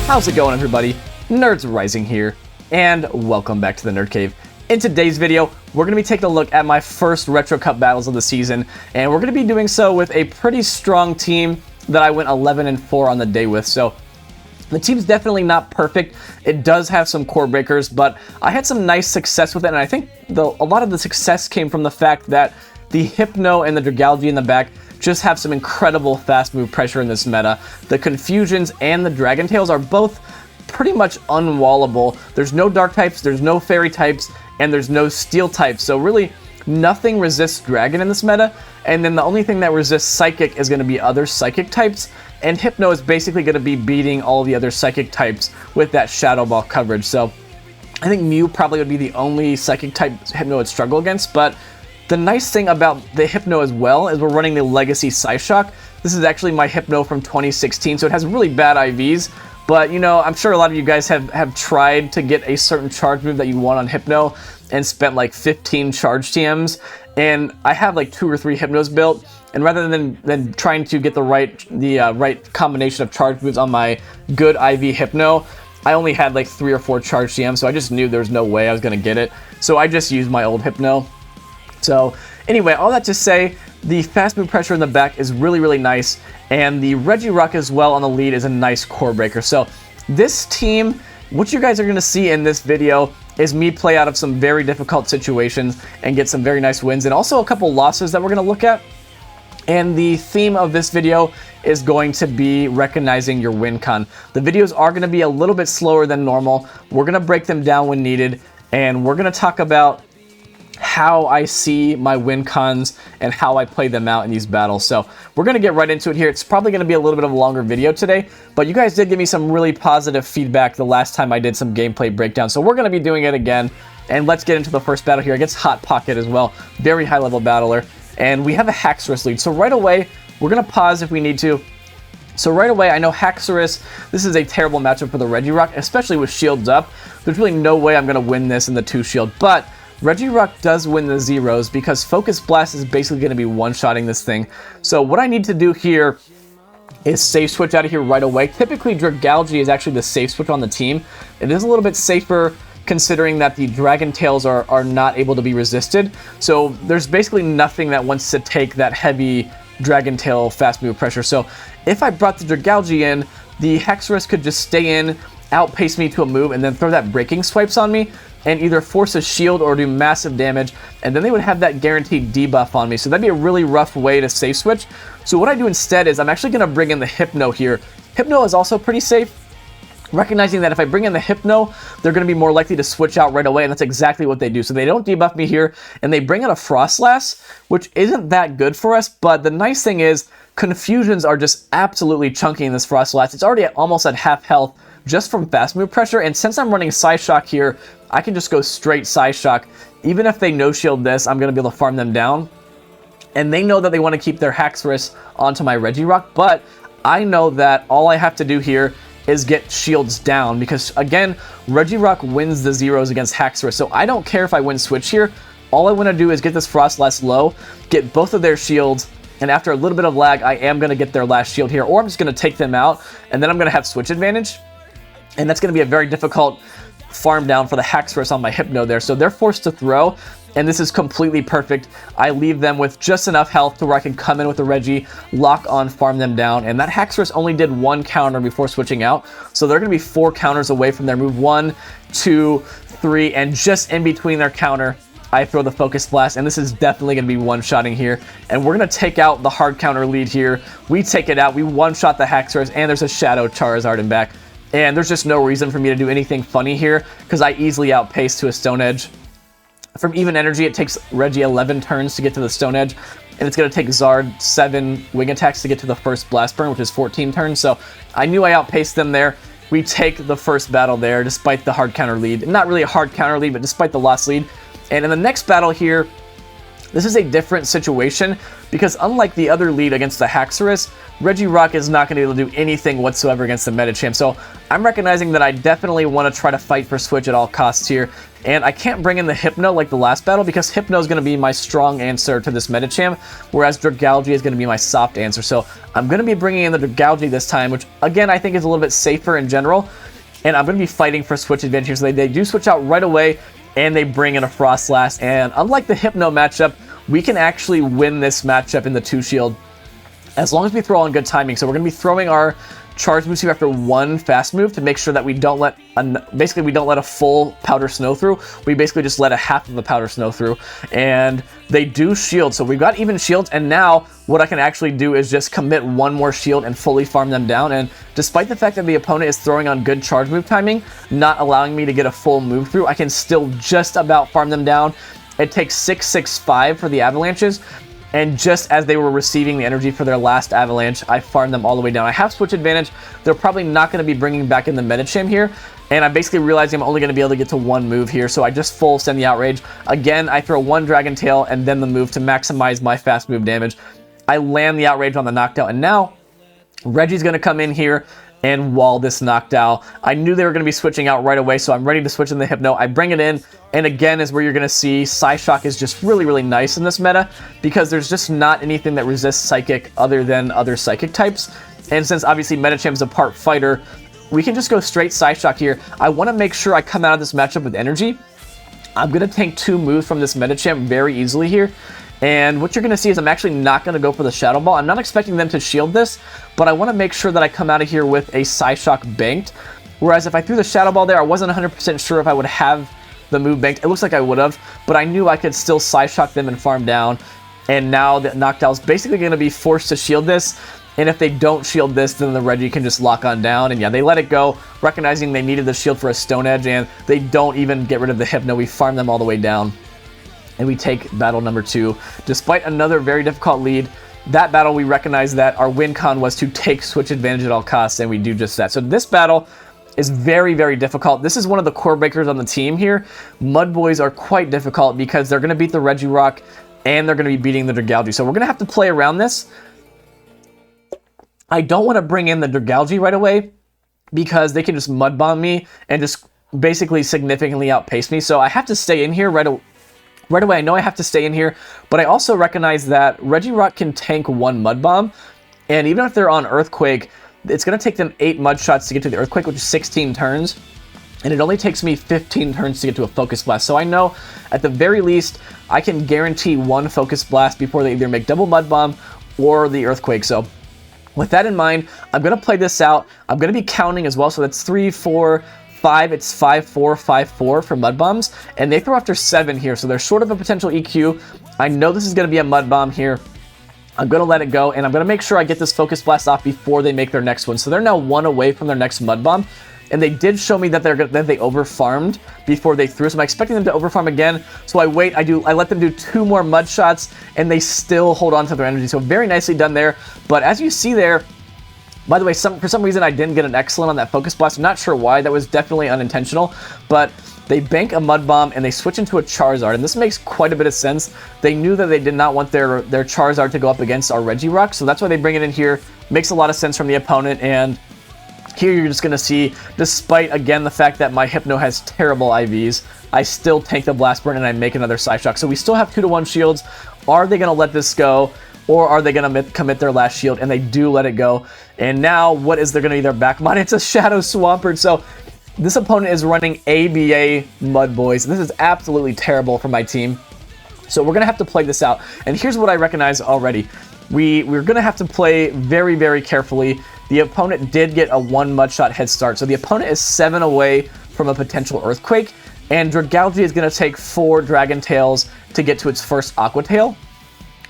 How's it going, everybody? Nerds Rising here, and welcome back to the Nerd Cave. In today's video, we're going to be taking a look at my first Retro Cup battles of the season, and we're going to be doing so with a pretty strong team that I went 11-4 on the day with. So the team's definitely not perfect. It does have some core breakers, but I had some nice success with it, and I think a lot of the success came from the fact that the Hypno and the Dragalge in the back just have some incredible fast move pressure in this meta. The Confusions and the Dragon Tails are both pretty much unwallable. There's no Dark types, there's no Fairy types, and there's no Steel types. So really, nothing resists Dragon in this meta. And then the only thing that resists Psychic is going to be other Psychic types. And Hypno is basically going to be beating all the other Psychic types with that Shadow Ball coverage. So I think Mew probably would be the only Psychic type Hypno would struggle against, but the nice thing about the Hypno as well is we're running the Legacy Psyshock. This is actually my Hypno from 2016, so it has really bad IVs, but you know, I'm sure a lot of you guys have tried to get a certain charge move that you want on Hypno and spent like 15 charge TMs, and I have like 2 or 3 Hypnos built, and rather than trying to get the right combination of charge moves on my good IV Hypno, I only had like 3 or 4 charge TMs, so I just knew there was no way I was going to get it, so I just used my old Hypno. So anyway, all that to say, the fast move pressure in the back is really, really nice, and the Regirock as well on the lead is a nice core breaker. So this team, what you guys are going to see in this video is me play out of some very difficult situations and get some very nice wins, and also a couple losses that we're going to look at. And the theme of this video is going to be recognizing your win con. The videos are going to be a little bit slower than normal. We're going to break them down when needed, and we're going to talk about how I see my win cons and how I play them out in these battles. So we're going to get right into it here. It's probably going to be a little bit of a longer video today, but you guys did give me some really positive feedback the last time I did some gameplay breakdown, so we're going to be doing it again. And let's get into the first battle here against Hot Pocket as well. Very high level battler, and we have a Haxorus lead. So right away, we're going to pause if we need to. So right away, I know Haxorus, this is a terrible matchup for the Regirock, especially with shields up. There's really no way I'm going to win this in the 2 shield, but Regirock does win the zeros because Focus Blast is basically going to be one-shotting this thing. So what I need to do here is safe switch out of here right away. Typically, Dragalge is actually the safe switch on the team. It is a little bit safer considering that the Dragon Tails are not able to be resisted. So there's basically nothing that wants to take that heavy Dragon Tail fast move pressure. So if I brought the Dragalge in, the Haxorus could just stay in, outpace me to a move, and then throw that breaking swipes on me, and either force a shield or do massive damage, and then they would have that guaranteed debuff on me. So that'd be a really rough way to safe switch. So what I do instead is I'm actually going to bring in the Hypno here. Hypno is also pretty safe, recognizing that if I bring in the Hypno, they're going to be more likely to switch out right away, and that's exactly what they do. So they don't debuff me here, and they bring in a Frostlass, which isn't that good for us, but the nice thing is Confusions are just absolutely chunky in this Frostlass. It's already almost at half health just from fast move pressure, and since I'm running Psyshock here, I can just go straight Psyshock. Even if they no-shield this, I'm going to be able to farm them down. And they know that they want to keep their Haxorus onto my Regirock, but I know that all I have to do here is get shields down, because again, Regirock wins the zeros against Haxorus, so I don't care if I win switch here. All I want to do is get this Frostlass low, get both of their shields, and after a little bit of lag, I am going to get their last shield here, or I'm just going to take them out, and then I'm going to have switch advantage. And that's going to be a very difficult farm down for the Haxorus on my Hypno there. So they're forced to throw, and this is completely perfect. I leave them with just enough health to where I can come in with the Regi, lock on, farm them down. And that Haxorus only did 1 counter before switching out. So they're going to be 4 counters away from their move. 1, 2, 3, and just in between their counter, I throw the Focus Blast, and this is definitely going to be one-shotting here. And we're going to take out the hard counter lead here. We take it out. We one-shot the Haxorus, and there's a Shadow Charizard in back. And there's just no reason for me to do anything funny here, because I easily outpace to a Stone Edge. From even energy, it takes Regi 11 turns to get to the Stone Edge, and it's going to take Zard 7 wing attacks to get to the first Blast Burn, which is 14 turns. So I knew I outpaced them there. We take the first battle there, despite the hard counter lead. Not really a hard counter lead, but despite the lost lead. And in the next battle here, This is a different situation because unlike the other lead against the Haxorus, Regirock is not going to be able to do anything whatsoever against the Medicham. So I'm recognizing that I definitely want to try to fight for Switch at all costs here. And I can't bring in the Hypno like the last battle because Hypno is going to be my strong answer to this Medicham, whereas Dragalge is going to be my soft answer. So I'm going to be bringing in the Dragalge this time, which again I think is a little bit safer in general. And I'm going to be fighting for Switch advantage here. So they do switch out right away. And they bring in a Frostlass, and unlike the Hypno matchup, we can actually win this matchup in the 2-shield as long as we throw on good timing. So we're going to be throwing our Charge Boost here after one fast move to make sure that we don't let, basically we don't let a full Powder Snow through. We basically just let a half of the Powder Snow through, and they do shield. So we've got even shields, and now what I can actually do is just commit one more shield and fully farm them down. And despite the fact that the opponent is throwing on good charge move timing, not allowing me to get a full move through, I can still just about farm them down. It takes 665 for the Avalanches. And just as they were receiving the energy for their last Avalanche, I farmed them all the way down. I have Switch advantage. They're probably not going to be bringing back in the Medicham here. And I'm basically realizing I'm only going to be able to get to one move here. So I just full send the Outrage. Again, I throw one Dragon Tail and then the move to maximize my fast move damage. I land the Outrage on the Noctowl. And now Regi's going to come in here and wall this Noctowl. I knew they were going to be switching out right away, so I'm ready to switch in the Hypno. I bring it in, and again is where you're going to see Psyshock is just really, really nice in this meta because there's just not anything that resists Psychic other than other Psychic types. And since obviously Medicham's a part fighter, we can just go straight Psyshock here. I want to make sure I come out of this matchup with energy. I'm going to tank 2 moves from this Medicham very easily here. And what you're going to see is I'm actually not going to go for the Shadow Ball. I'm not expecting them to shield this, but I want to make sure that I come out of here with a Psyshock banked. Whereas if I threw the Shadow Ball there, I wasn't 100% sure if I would have the move banked. It looks like I would have, but I knew I could still Psyshock them and farm down. And now the Noctowl's basically going to be forced to shield this. And if they don't shield this, then the Regi can just lock on down. And yeah, they let it go, recognizing they needed the shield for a Stone Edge, and they don't even get rid of the Hypno. We farm them all the way down. And we take battle number 2. Despite another very difficult lead, that battle we recognize that our win con was to take Switch advantage at all costs, and we do just that. So this battle is very, very difficult. This is one of the core breakers on the team here. Mud Boys are quite difficult because they're going to beat the Regirock and they're going to be beating the Dragalge. So we're going to have to play around this. I don't want to bring in the Dragalge right away because they can just Mud Bomb me and just basically significantly outpace me. So I have to stay in here right away. Right away, I know I have to stay in here, but I also recognize that Regirock can tank 1 Mud Bomb, and even if they're on Earthquake, it's going to take them 8 Mud Shots to get to the Earthquake, which is 16 turns, and it only takes me 15 turns to get to a Focus Blast. So I know, at the very least, I can guarantee 1 Focus Blast before they either make double Mud Bomb or the Earthquake. So with that in mind, I'm going to play this out. I'm going to be counting as well, so that's 3, 4, 5, it's 5, 4, 5, 4 for Mud Bombs, and they throw after 7 here, so they're short of a potential EQ. I know this is going to be a Mud Bomb here. I'm going to let it go, and I'm going to make sure I get this Focus Blast off before they make their next one. So they're now 1 away from their next Mud Bomb, and they did show me that they over-farmed before they threw, so I'm expecting them to over-farm again. So I wait, I let them do 2 more Mud Shots, and they still hold on to their energy, so very nicely done there. But as you see there, by the way, for some reason I didn't get an excellent on that Focus Blast. I'm not sure why. That was definitely unintentional. But they bank a Mud Bomb and they switch into a Charizard. And this makes quite a bit of sense. They knew that they did not want their Charizard to go up against our Regirock. So that's why they bring it in here. Makes a lot of sense from the opponent. And here you're just going to see, despite, again, the fact that my Hypno has terrible IVs, I still tank the Blast Burn and I make another Psyshock. So we still have 2-to-1 shields. Are they going to let this go? Or are they going to commit their last shield? And they do let it go. And now, what is there going to be their back mod? It's a Shadow Swampert. So this opponent is running ABA Mud Boys. This is absolutely terrible for my team. So we're going to have to play this out. And here's what I recognize already. We're going to have to play very, very carefully. The opponent did get a 1 Mud Shot head start. So the opponent is 7 away from a potential Earthquake. And Dragalge is going to take 4 Dragon Tails to get to its first Aqua Tail.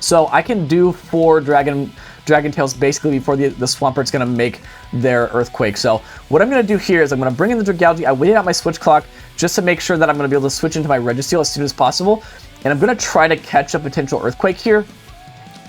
So I can do 4 Dragon Tails basically before the Swampert's going to make their Earthquake. So what I'm going to do here is I'm going to bring in the Dragalge. I waited out my switch clock just to make sure that I'm going to be able to switch into my Registeel as soon as possible. And I'm going to try to catch a potential Earthquake here,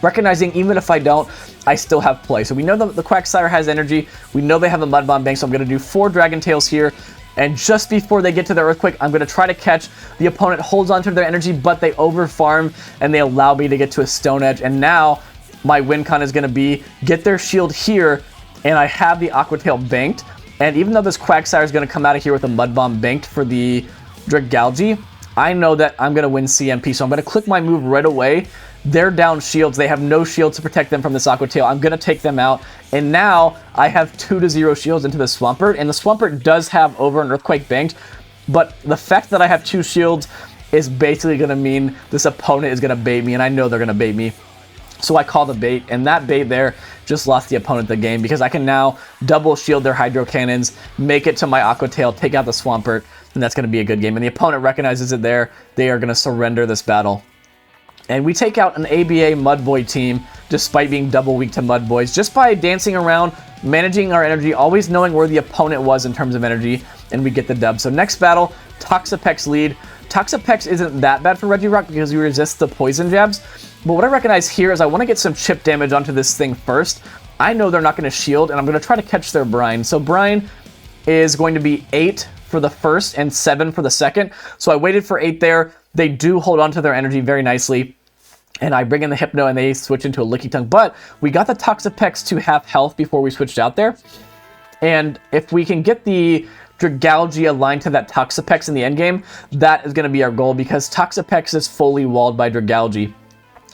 recognizing even if I don't, I still have play. So we know the Quagsire has energy. We know they have a Mud Bomb bank, so I'm going to do 4 Dragon Tails here. And just before they get to the Earthquake, I'm going to try to catch. The opponent holds onto their energy, but they overfarm, and they allow me to get to a Stone Edge. And now my win con is going to be get their shield here, and I have the Aqua Tail banked. And even though this Quagsire is going to come out of here with a Mud Bomb banked for the Dragalge, I know that I'm going to win CMP, so I'm going to click my move right away. They're down shields. They have no shield to protect them from this Aqua Tail. I'm going to take them out, and now I have 2-0 shields into the Swampert, and the Swampert does have Over and Earthquake banked, but the fact that I have 2 shields is basically going to mean this opponent is going to bait me, and I know they're going to bait me. So I call the bait, and that bait there just lost the opponent the game because I can now double shield their Hydro Cannons, make it to my Aqua Tail, take out the Swampert, and that's going to be a good game. And the opponent recognizes it there. They are going to surrender this battle. And we take out an ABA Mudboy team, despite being double weak to Mudboys, just by dancing around, managing our energy, always knowing where the opponent was in terms of energy, and we get the dub. So next battle, Toxapex lead. Toxapex isn't that bad for Regirock because we resist the poison jabs. But what I recognize here is I want to get some chip damage onto this thing first. I know they're not going to shield, and I'm going to try to catch their Brine. So Brine is going to be 8 for the first and 7 for the second. So I waited for 8 there. They do hold on to their energy very nicely. And I bring in the Hypno, and they switch into a Licky Tongue. But we got the Toxapex to half health before we switched out there. And if we can get the Dragalge aligned to that Toxapex in the endgame, that is going to be our goal because Toxapex is fully walled by Dragalge.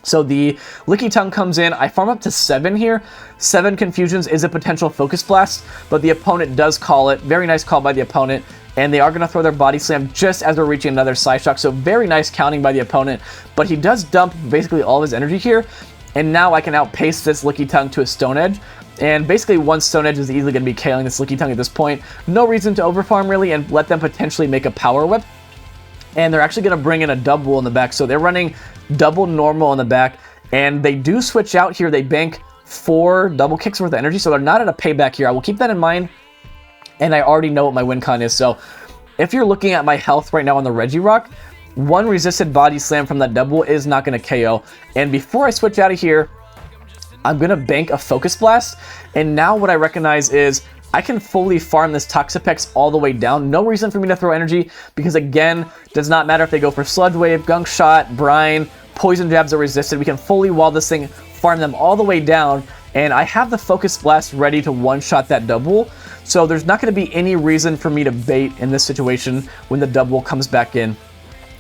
So the Licky Tongue comes in. I farm up to 7 here. 7 Confusions is a potential Focus Blast, but the opponent does call it. Very nice call by the opponent. And they are going to throw their Body Slam just as we're reaching another Psyshock. So very nice counting by the opponent. But he does dump basically all of his energy here. And now I can outpace this Licky Tongue to a Stone Edge. And basically one Stone Edge is easily going to be KOing this Licky Tongue at this point. No reason to overfarm really and let them potentially make a Power Whip. And they're actually going to bring in a double in the back. So they're running double normal in the back. And they do switch out here. They bank 4 double kicks worth of energy. So they're not at a payback here. I will keep that in mind. And I already know what my win con is. So if you're looking at my health right now on the Regirock, 1 resisted Body Slam from that double is not going to KO. And before I switch out of here, I'm going to bank a Focus Blast. And now what I recognize is I can fully farm this Toxapex all the way down. No reason for me to throw energy because, again, does not matter if they go for Sludge Wave, Gunk Shot, Brine, Poison Jabs are resisted. We can fully wall this thing, farm them all the way down. And I have the Focus Blast ready to one-shot that double. So there's not going to be any reason for me to bait in this situation when the double comes back in.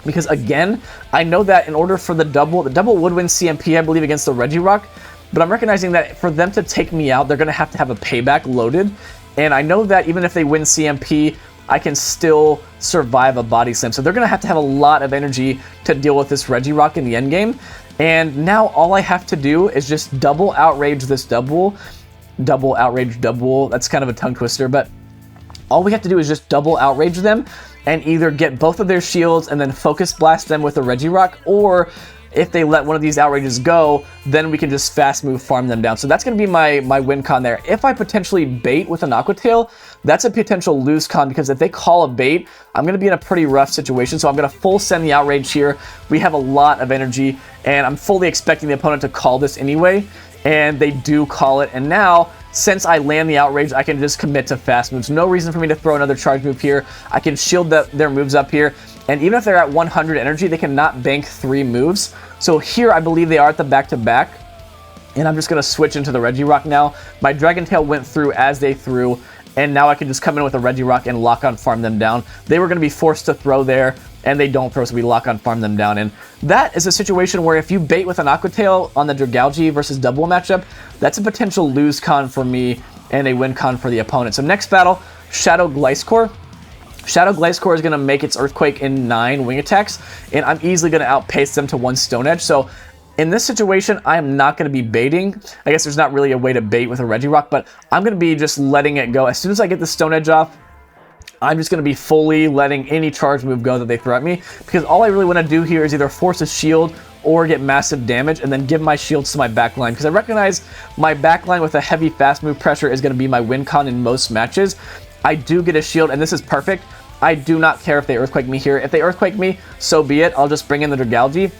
Because again, I know that in order for the double would win CMP, I believe, against the Regirock. But I'm recognizing that for them to take me out, they're going to have a payback loaded. And I know that even if they win CMP, I can still survive a Body Slam. So they're going to have a lot of energy to deal with this Regirock in the endgame. And now all I have to do is just double outrage this double outrage double. That's kind of a tongue twister, but all we have to do is just double outrage them and either get both of their shields and then Focus Blast them with a Regirock, or if they let one of these outrages go, then we can just fast move farm them down. So that's going to be my win con there. If I potentially bait with an Aqua Tail, that's a potential lose con because if they call a bait, I'm going to be in a pretty rough situation. So I'm going to full send the outrage here. We have a lot of energy and I'm fully expecting the opponent to call this anyway. And they do call it, and now, since I land the outrage, I can just commit to fast moves. No reason for me to throw another charge move here. I can shield their moves up here, and even if they're at 100 energy, they cannot bank 3 moves. So here, I believe they are at the back-to-back, and I'm just going to switch into the Regirock now. My Dragon Tail went through as they threw, and now I can just come in with a Regirock and lock on farm them down. They were going to be forced to throw there, and they don't throw, so we lock on farm them down. And that is a situation where if you bait with an Aqua Tail on the Dragalge versus double matchup, that's a potential lose con for me and a win con for the opponent. So next battle, Shadow Gliscor. Shadow Gliscor is going to make its Earthquake in 9 wing attacks, and I'm easily going to outpace them to 1 Stone Edge. So in this situation, I am not going to be baiting. I guess there's not really a way to bait with a Regirock, but I'm going to be just letting it go. As soon as I get the Stone Edge off, I'm just going to be fully letting any charge move go that they throw at me, because all I really want to do here is either force a shield or get massive damage and then give my shields to my backline, because I recognize my backline with a heavy fast move pressure is going to be my win con in most matches. I do get a shield, and this is perfect. I do not care if they Earthquake me here. If they Earthquake me, so be it. I'll just bring in the Dragalge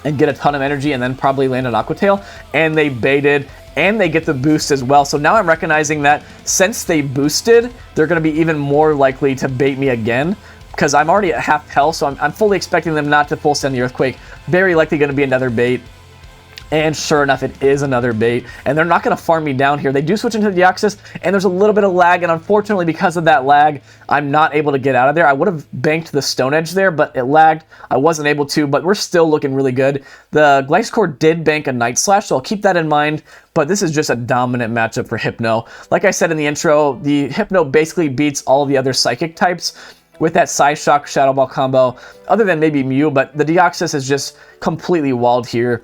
and get a ton of energy and then probably land an Aqua Tail. And they baited, and they get the boost as well. So now I'm recognizing that since they boosted, they're going to be even more likely to bait me again, because I'm already at half health, so I'm fully expecting them not to full send the Earthquake. Very likely going to be another bait. And sure enough, it is another bait. And they're not going to farm me down here. They do switch into the Deoxys, and there's a little bit of lag. And unfortunately, because of that lag, I'm not able to get out of there. I would have banked the Stone Edge there, but it lagged. I wasn't able to, but we're still looking really good. The Gliscor did bank a Night Slash, so I'll keep that in mind. But this is just a dominant matchup for Hypno. Like I said in the intro, the Hypno basically beats all the other Psychic types with that Psyshock Shadow Ball combo, other than maybe Mew, but the Deoxys is just completely walled here.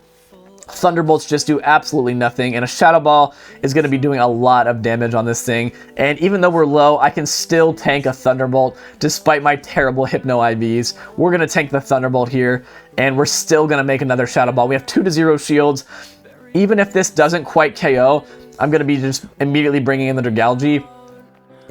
Thunderbolts just do absolutely nothing, and a Shadow Ball is going to be doing a lot of damage on this thing. And even though we're low, I can still tank a Thunderbolt despite my terrible Hypno IVs. We're going to tank the Thunderbolt here, and we're still going to make another Shadow Ball. We have 2-0 shields. Even if this doesn't quite KO, I'm going to be just immediately bringing in the Dragalge.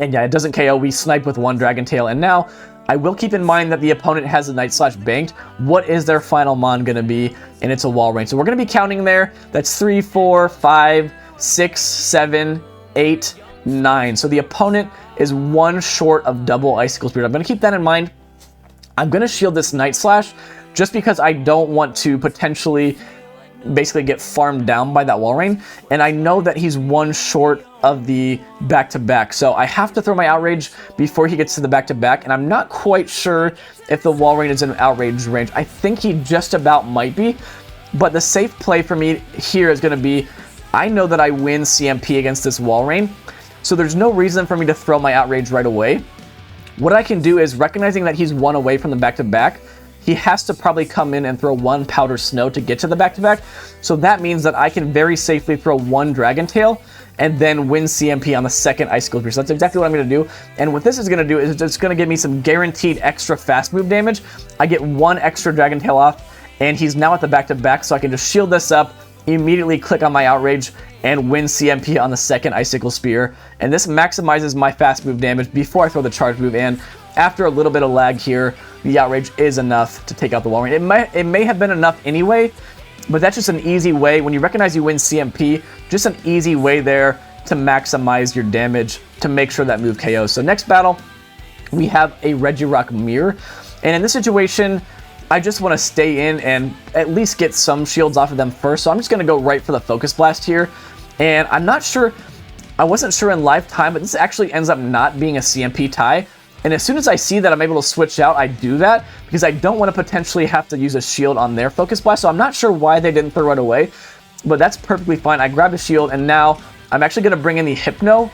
And yeah, it doesn't KO. We snipe with one Dragon Tail, and now I will keep in mind that the opponent has a Night Slash banked. What is their final Mon going to be? And it's a wall range. So we're going to be counting there. That's 3, 4, 5, 6, 7, 8, 9. So the opponent is one short of double Icicle Spirit. I'm going to keep that in mind. I'm going to shield this Night Slash just because I don't want to potentially basically get farmed down by that wall rain, and I know that he's one short of the back-to-back, so I have to throw my Outrage before he gets to the back-to-back, and I'm not quite sure if the wall rain is in Outrage range. I think he just about might be, but the safe play for me here is going to be, I know that I win CMP against this wall rain, so there's no reason for me to throw my Outrage right away. What I can do is, recognizing that he's one away from the back-to-back, he has to probably come in and throw one Powder Snow to get to the back-to-back. So that means that I can very safely throw one Dragon Tail and then win CMP on the second Icicle Spear. So that's exactly what I'm going to do. And what this is going to do is it's going to give me some guaranteed extra fast move damage. I get one extra Dragon Tail off, and he's now at the back-to-back, so I can just shield this up, immediately click on my Outrage, and win CMP on the second Icicle Spear. And this maximizes my fast move damage before I throw the charge move in. After a little bit of lag here, the Outrage is enough to take out the wall rain. It may have been enough anyway, but that's just an easy way. When you recognize you win CMP, just an easy way there to maximize your damage to make sure that move KOs. So next battle, we have a Regirock Mirror. And in this situation, I just want to stay in and at least get some shields off of them first. So I'm just going to go right for the Focus Blast here. And I'm not sure, I wasn't sure in live time, but this actually ends up not being a CMP tie. And as soon as I see that I'm able to switch out, I do that because I don't want to potentially have to use a shield on their Focus Blast. So I'm not sure why they didn't throw it away, but that's perfectly fine. I grabbed a shield, and now I'm actually going to bring in the Hypno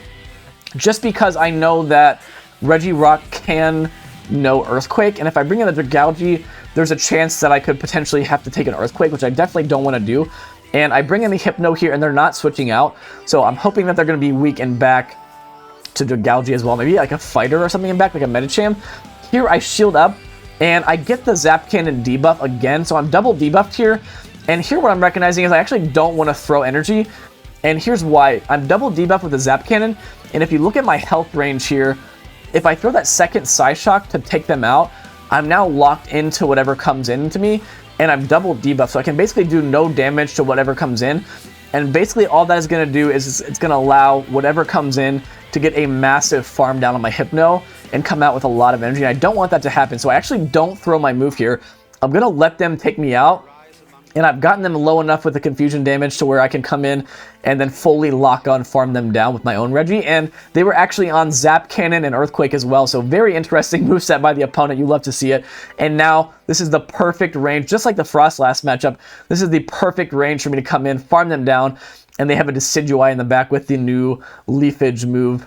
just because I know that Regirock can know Earthquake. And if I bring in the Dragalge, there's a chance that I could potentially have to take an Earthquake, which I definitely don't want to do. And I bring in the Hypno here, and they're not switching out. So I'm hoping that they're going to be weak and back to Dragalge as well, maybe like a Fighter or something in back, like a Medicham. Here I shield up, and I get the Zap Cannon debuff again, so I'm double debuffed here. And here what I'm recognizing is I actually don't want to throw energy, and here's why. I'm double debuffed with the Zap Cannon, and if you look at my health range here, if I throw that second Psyshock to take them out, I'm now locked into whatever comes into me, and I'm double debuffed, so I can basically do no damage to whatever comes in. And basically all that is going to do is it's going to allow whatever comes in to get a massive farm down on my Hypno and come out with a lot of energy. And I don't want that to happen, so I actually don't throw my move here. I'm going to let them take me out, and I've gotten them low enough with the confusion damage to where I can come in and then fully lock on farm them down with my own Regi. And they were actually on Zap Cannon and Earthquake as well, so very interesting moveset by the opponent. You love to see it. And now this is the perfect range, just like the Frost last matchup. This is the perfect range for me to come in, farm them down, and they have a Decidueye in the back with the new Leafage move.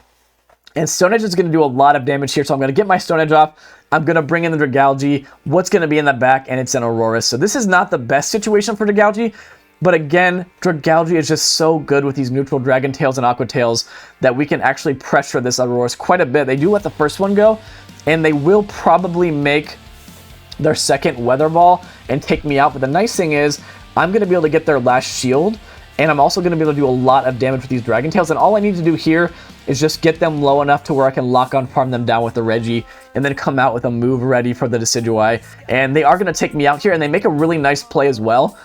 And Stone Edge is going to do a lot of damage here, so I'm going to get my Stone Edge off. I'm going to bring in the Dragalge. What's going to be in the back? And it's an Aurorus. So this is not the best situation for Dragalge, but again, Dragalge is just so good with these neutral Dragon Tails and Aqua Tails that we can actually pressure this Aurorus quite a bit. They do let the first one go, and they will probably make their second Weather Ball and take me out. But the nice thing is, I'm going to be able to get their last shield, and I'm also going to be able to do a lot of damage with these Dragon Tails. And all I need to do here is just get them low enough to where I can lock on farm them down with the Regi and then come out with a move ready for the Decidueye. And they are going to take me out here, and they make a really nice play as well.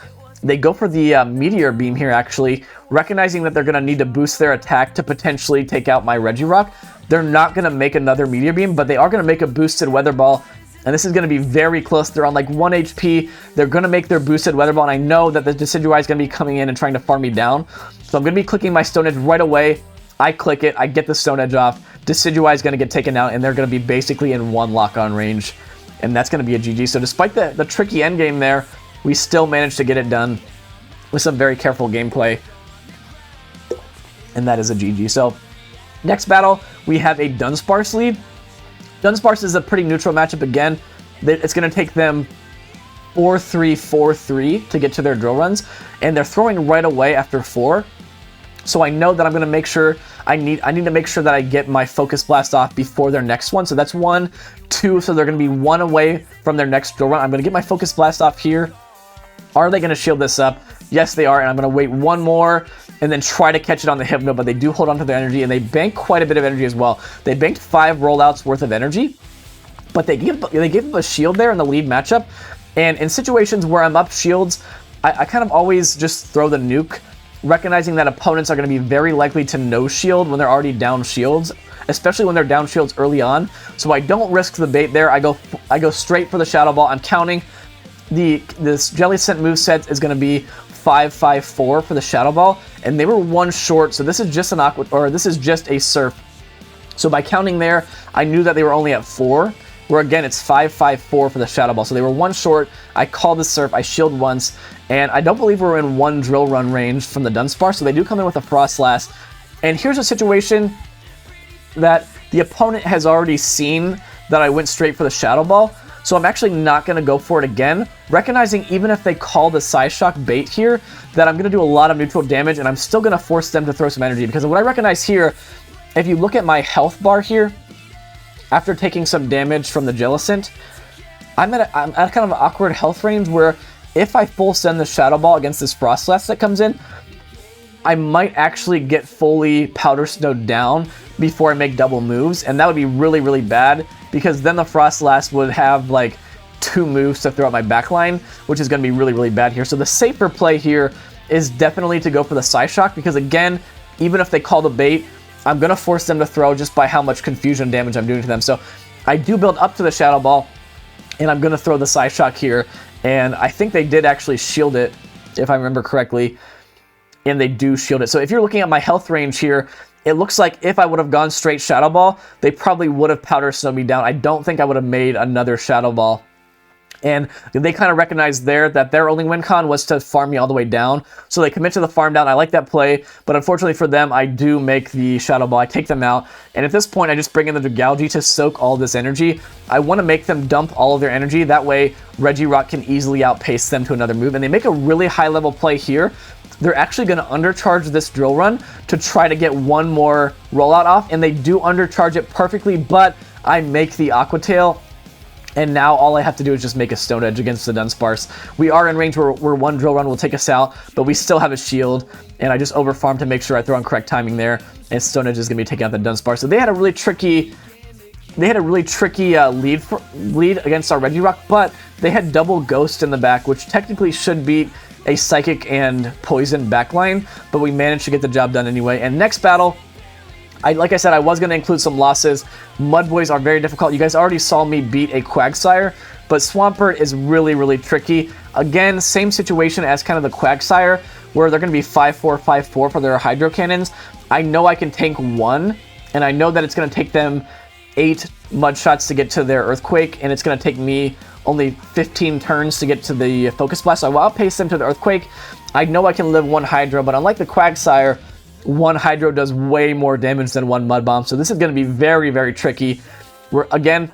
They go for the Meteor Beam here, actually, recognizing that they're going to need to boost their attack to potentially take out my Regirock. They're not going to make another Meteor Beam, but they are going to make a boosted Weather Ball, and this is going to be very close. They're on like 1 HP. They're going to make their boosted Weather Ball, and I know that the Decidueye is going to be coming in and trying to farm me down. So I'm going to be clicking my Stone Edge right away. I click it. I get the Stone Edge off. Decidueye is going to get taken out, and they're going to be basically in 1 lock-on range, and that's going to be a GG. So despite the tricky endgame there, we still managed to get it done with some very careful gameplay, and that is a GG. So next battle, we have a Dunsparce lead. Dunsparce is a pretty neutral matchup again. It's going to take them 4-3, 4-3 to get to their drill runs, and they're throwing right away after 4. So I know that I'm going to make sure, I need to make sure that I get my Focus Blast off before their next one. So that's 1, 2, so they're going to be 1 away from their next drill run. I'm going to get my Focus Blast off here. Are they going to shield this up? Yes, they are, and I'm going to wait 1 more and then try to catch it on the Hypno, but they do hold on to their energy, and they bank quite a bit of energy as well. They banked 5 rollouts worth of energy, but they gave them a shield there in the lead matchup, and in situations where I'm up shields, I kind of always just throw the nuke, recognizing that opponents are going to be very likely to no shield when they're already down shields, especially when they're down shields early on, so I don't risk the bait there. I go straight for the Shadow Ball. I'm counting. This Jelly Scent moveset is going to be 5-5-4 for the Shadow Ball, and they were 1 short, so this is just an Aqua, or this is just a Surf. So by counting there, I knew that they were only at 4, where again, it's 5-5-4 for the Shadow Ball. So they were 1 short, I called the Surf, I shield once, and I don't believe we're in 1 drill run range from the Dunsparce, so they do come in with a Frostlass. And here's a situation that the opponent has already seen that I went straight for the Shadow Ball, so I'm actually not going to go for it again, recognizing even if they call the Psyshock bait here, that I'm going to do a lot of neutral damage, and I'm still going to force them to throw some energy, because what I recognize here, if you look at my health bar here, after taking some damage from the Jellicent, I'm at kind of an awkward health range where if I full send the Shadow Ball against this Frostlass that comes in, I might actually get fully Powder Snowed down before I make double moves, and that would be really, really bad, because then the Frostlass would have like 2 moves to throw at my backline, which is going to be really, really bad here. So the safer play here is definitely to go for the Psyshock, because again, even if they call the bait, I'm going to force them to throw just by how much confusion damage I'm doing to them. So I do build up to the Shadow Ball, and I'm going to throw the Psyshock here, and I think they did actually shield it, if I remember correctly, and they do shield it. So if you're looking at my health range here, it looks like if I would have gone straight Shadow Ball, they probably would have Powder Snowed me down. I don't think I would have made another Shadow Ball. And they kind of recognized there that their only win con was to farm me all the way down. So they commit to the farm down. I like that play, but unfortunately for them, I do make the Shadow Ball. I take them out, and at this point, I just bring in the Dragalge to soak all this energy. I want to make them dump all of their energy. That way, Regirock can easily outpace them to another move, and they make a really high-level play here. They're actually going to undercharge this drill run to try to get 1 more rollout off, and they do undercharge it perfectly, but I make the Aqua Tail, and now all I have to do is just make a Stone Edge against the Dunsparce. We are in range where 1 drill run will take us out, but we still have a shield, and I just overfarm to make sure I throw on correct timing there, and Stone Edge is going to be taking out the Dunsparce. So they had a really tricky lead against our Regirock, but they had double Ghost in the back, which technically should beat a Psychic and Poison backline, but we managed to get the job done anyway. And next battle, like I said, I was going to include some losses. Mudboys are very difficult. You guys already saw me beat a Quagsire, but Swampert is really, really tricky. Again, same situation as kind of the Quagsire, where they're going to be 5-4, 5-4 for their Hydro Cannons. I know I can tank 1, and I know that it's going to take them 8 Mud Shots to get to their Earthquake, and it's going to take me only 15 turns to get to the Focus Blast, so I will outpace them to the Earthquake. I know I can live 1 Hydro, but unlike the Quagsire, 1 Hydro does way more damage than 1 Mud Bomb, so this is going to be very, very tricky. Again,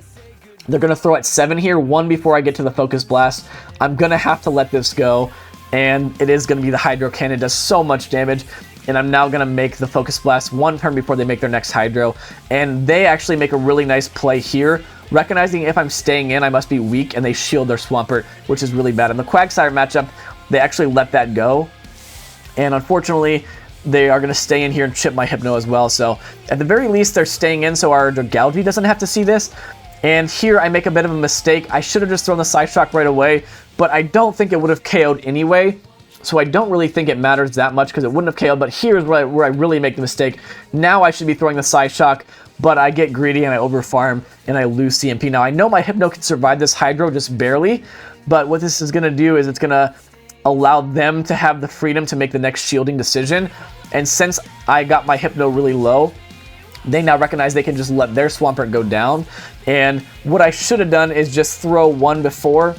they're going to throw at 7 here, 1 before I get to the Focus Blast. I'm going to have to let this go, and it is going to be the Hydro Cannon. It does so much damage, and I'm now going to make the Focus Blast 1 turn before they make their next Hydro, and they actually make a really nice play here, recognizing if I'm staying in, I must be weak, and they shield their Swampert, which is really bad. In the Quagsire matchup, they actually let that go, and unfortunately, they are going to stay in here and chip my Hypno as well. So at the very least, they're staying in so our Dragalge doesn't have to see this. And here I make a bit of a mistake. I should have just thrown the Psyshock right away, but I don't think it would have KO'd anyway. So I don't really think it matters that much because it wouldn't have KO'd, but here's where I really make the mistake. Now I should be throwing the Psyshock, but I get greedy and I overfarm and I lose CMP. Now I know my Hypno can survive this Hydro just barely, but what this is going to do is it's going to allow them to have the freedom to make the next shielding decision. And since I got my Hypno really low, they now recognize they can just let their Swampert go down. And what I should have done is just throw one before.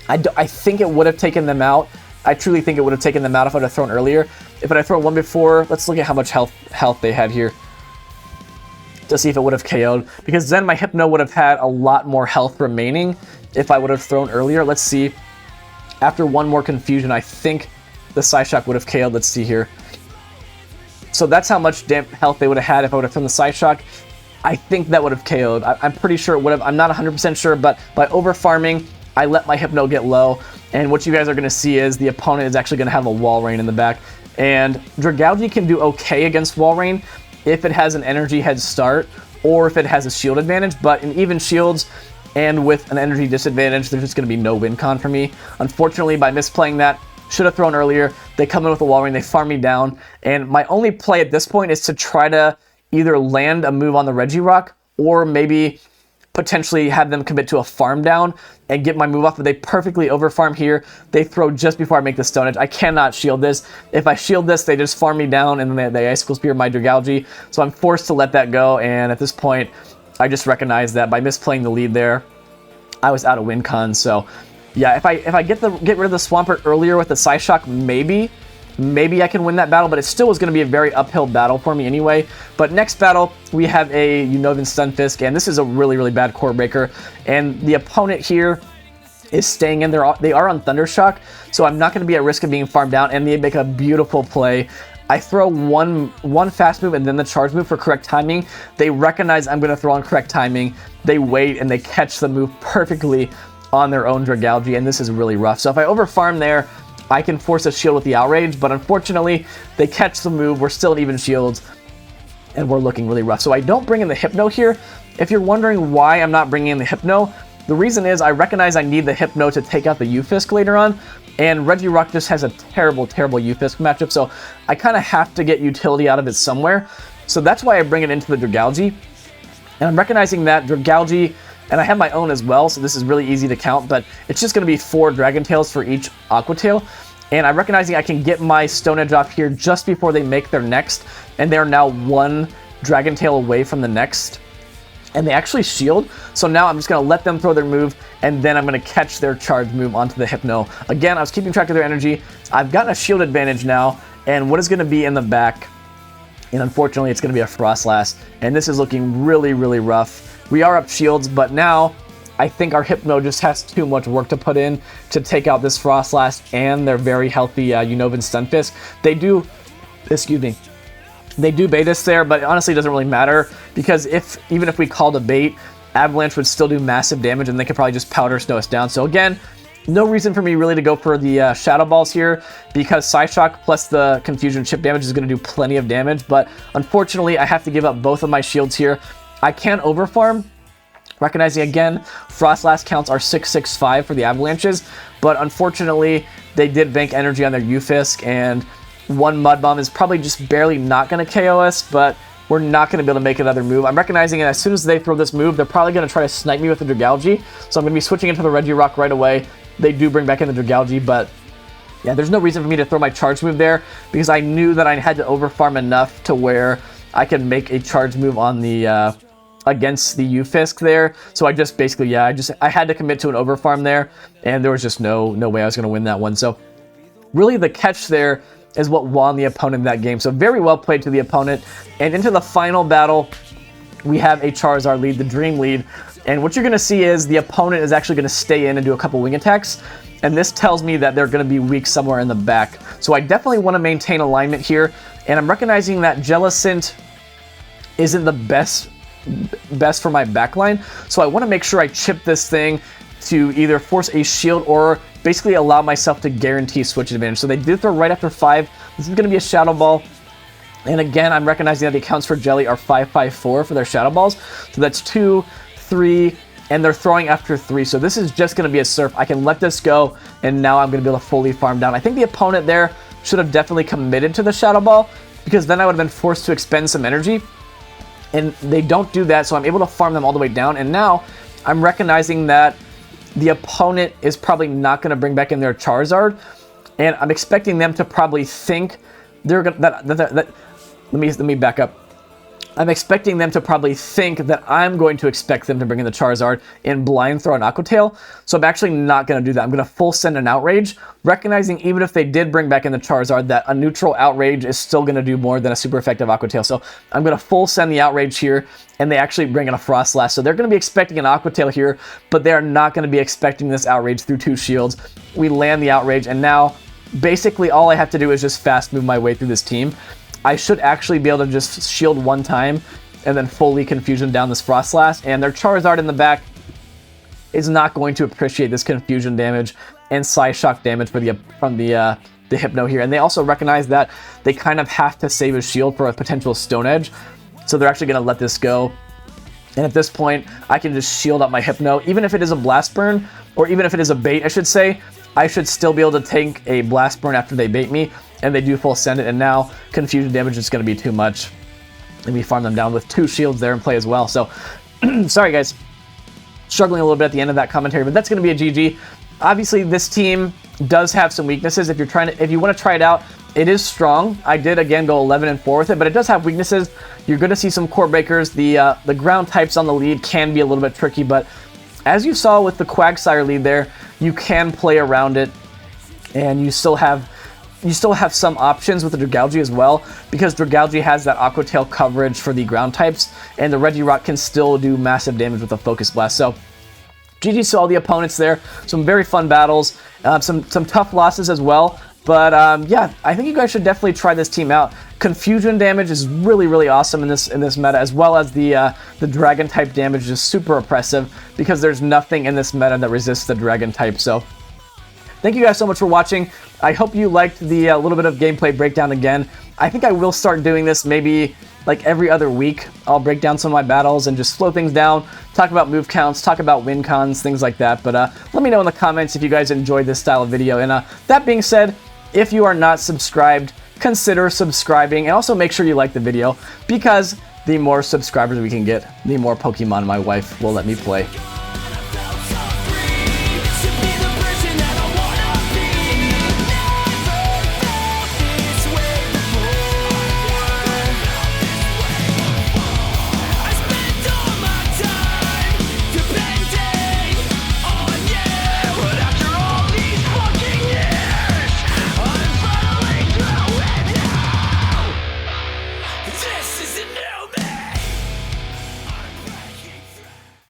I think it would have taken them out. I truly think it would have taken them out if I would have thrown earlier. If I had thrown one before, let's look at how much health they had here to see if it would have KO'd. Because then my Hypno would have had a lot more health remaining if I would have thrown earlier. Let's see. After one more confusion, I think the Psyshock would have KO'd. Let's see here. So that's how much health they would have had if I would have thrown the Psyshock. I think that would have KO'd. I'm pretty sure it would have. I'm not 100% sure, but by over farming, I let my Hypno get low. And what you guys are going to see is the opponent is actually going to have a Wall Rain in the back. And Dragalge can do okay against Wall Rain if it has an energy head start or if it has a shield advantage. But in even shields and with an energy disadvantage, there's just going to be no win con for me. Unfortunately, by misplaying that, should have thrown earlier. They come in with a Wall Rain, they farm me down. And my only play at this point is to try to either land a move on the Regirock or maybe potentially have them commit to a farm down and get my move off, but they perfectly over farm here. They throw just before I make the Stone Edge. I cannot shield this. If I shield this, they just farm me down and then they Icicle Spear my Dragalge. So I'm forced to let that go, and at this point, I just recognize that by misplaying the lead there, I was out of win con. So yeah, if I get rid of the Swampert earlier with the Psyshock, maybe I can win that battle, but it still was going to be a very uphill battle for me anyway. But next battle, we have a Unova Stunfisk, and this is a really, really bad core breaker. And the opponent here is staying in there. They are on Thundershock, so I'm not going to be at risk of being farmed down, and they make a beautiful play. I throw one fast move and then the charge move for correct timing. They recognize I'm going to throw on correct timing. They wait, and they catch the move perfectly on their own Dragalge, and this is really rough. So if I overfarm there, I can force a shield with the Outrage, but unfortunately, they catch the move. We're still in even shields, and we're looking really rough. So I don't bring in the Hypno here. If you're wondering why I'm not bringing in the Hypno, the reason is I recognize I need the Hypno to take out the U-fisk later on, and Regirock just has a terrible, terrible U-fisk matchup, so I kind of have to get utility out of it somewhere. So that's why I bring it into the Dragalge, and I'm recognizing that Dragalge, and I have my own as well, so this is really easy to count, but it's just going to be 4 Dragon Tails for each Aqua Tail. And I'm recognizing I can get my Stone Edge off here just before they make their next, and they're now 1 Dragon Tail away from the next. And they actually shield, so now I'm just going to let them throw their move, and then I'm going to catch their charge move onto the Hypno. Again, I was keeping track of their energy. I've gotten a shield advantage now, and what is going to be in the back? And unfortunately, it's going to be a Frostlass, and this is looking really, really rough. We are up shields, but now I think our Hypno just has too much work to put in to take out this Frostlass and their very healthy Unova Stunfisk. They do, they do bait us there, but it honestly doesn't really matter because even if we called a bait, Avalanche would still do massive damage and they could probably just powder snow us down. So again, no reason for me really to go for the Shadow Balls here because Psyshock plus the Confusion chip damage is going to do plenty of damage, but unfortunately I have to give up both of my shields here. I can overfarm, recognizing again, Frostlass counts are 665 for the Avalanches, but unfortunately, they did bank energy on their U-fisk, and 1 Mud Bomb is probably just barely not going to KO us, but we're not going to be able to make another move. I'm recognizing that as soon as they throw this move, they're probably going to try to snipe me with the Dragalge, so I'm going to be switching into the Regirock right away. They do bring back in the Dragalge, but yeah, there's no reason for me to throw my charge move there, because I knew that I had to overfarm enough to where I could make a charge move on the against the U-fisk there. So I just basically, I had to commit to an overfarm there, and there was just no way I was going to win that one. So really the catch there is what won the opponent in that game. So very well played to the opponent. And into the final battle, we have a Charizard lead, the Dream lead. And what you're going to see is the opponent is actually going to stay in and do a couple wing attacks. And this tells me that they're going to be weak somewhere in the back. So I definitely want to maintain alignment here. And I'm recognizing that Jellicent isn't the best for my backline, so I want to make sure I chip this thing to either force a shield or basically allow myself to guarantee switch advantage. So they did throw right after 5. This is going to be a Shadow Ball, and again I'm recognizing that the counts for Jelly are 554 for their Shadow Balls, so that's 2, 3, and they're throwing after 3, so this is just going to be a Surf. I can let this go, and now I'm going to be able to fully farm down. I think the opponent there should have definitely committed to the Shadow Ball, because then I would have been forced to expend some energy, and they don't do that, so I'm able to farm them all the way down, and now I'm recognizing that the opponent is probably not going to bring back in their Charizard, and I'm expecting them to probably think they're going to... Let me back up. I'm expecting them to probably think that I'm going to expect them to bring in the Charizard and blind throw an Aqua Tail, so I'm actually not going to do that. I'm going to full send an Outrage, recognizing even if they did bring back in the Charizard, that a neutral Outrage is still going to do more than a super effective Aqua Tail. So I'm going to full send the Outrage here, and they actually bring in a Frostlass. So they're going to be expecting an Aqua Tail here, but they're not going to be expecting this Outrage through 2 shields. We land the Outrage, and now basically all I have to do is just fast move my way through this team. I should actually be able to just shield one time and then fully Confusion down this Frostlass, and their Charizard in the back is not going to appreciate this Confusion damage and Psyshock damage from the Hypno here. And they also recognize that they kind of have to save his shield for a potential Stone Edge, so they're actually going to let this go. And at this point, I can just shield up my Hypno. Even if it is a Blast Burn, or even if it is a bait, I should say, I should still be able to take a Blast Burn after they bait me, and they do full send it, and now Confusion damage is going to be too much. And we farm them down with 2 shields there in play as well. So, sorry guys, struggling a little bit at the end of that commentary, but that's going to be a GG. Obviously, this team does have some weaknesses. If you want to try it out, it is strong. I did again go 11-4 with it, but it does have weaknesses. You're going to see some core breakers. The ground types on the lead can be a little bit tricky, but as you saw with the Quagsire lead there, you can play around it, and you still have some options with the Dragalge as well, because Dragalge has that Aqua Tail coverage for the ground types, and the Regirock can still do massive damage with a Focus Blast. So GG to all the opponents there. Some very fun battles, some tough losses as well. But yeah, I think you guys should definitely try this team out. Confusion damage is really, really awesome in this meta, as well as the Dragon type damage is super oppressive, because there's nothing in this meta that resists the Dragon type. So thank you guys so much for watching. I hope you liked the little bit of gameplay breakdown again. I think I will start doing this maybe like every other week. I'll break down some of my battles and just slow things down, talk about move counts, talk about win cons, things like that. But let me know in the comments if you guys enjoyed this style of video. And that being said, if you are not subscribed, consider subscribing, and also make sure you like the video, because the more subscribers we can get, the more Pokemon my wife will let me play.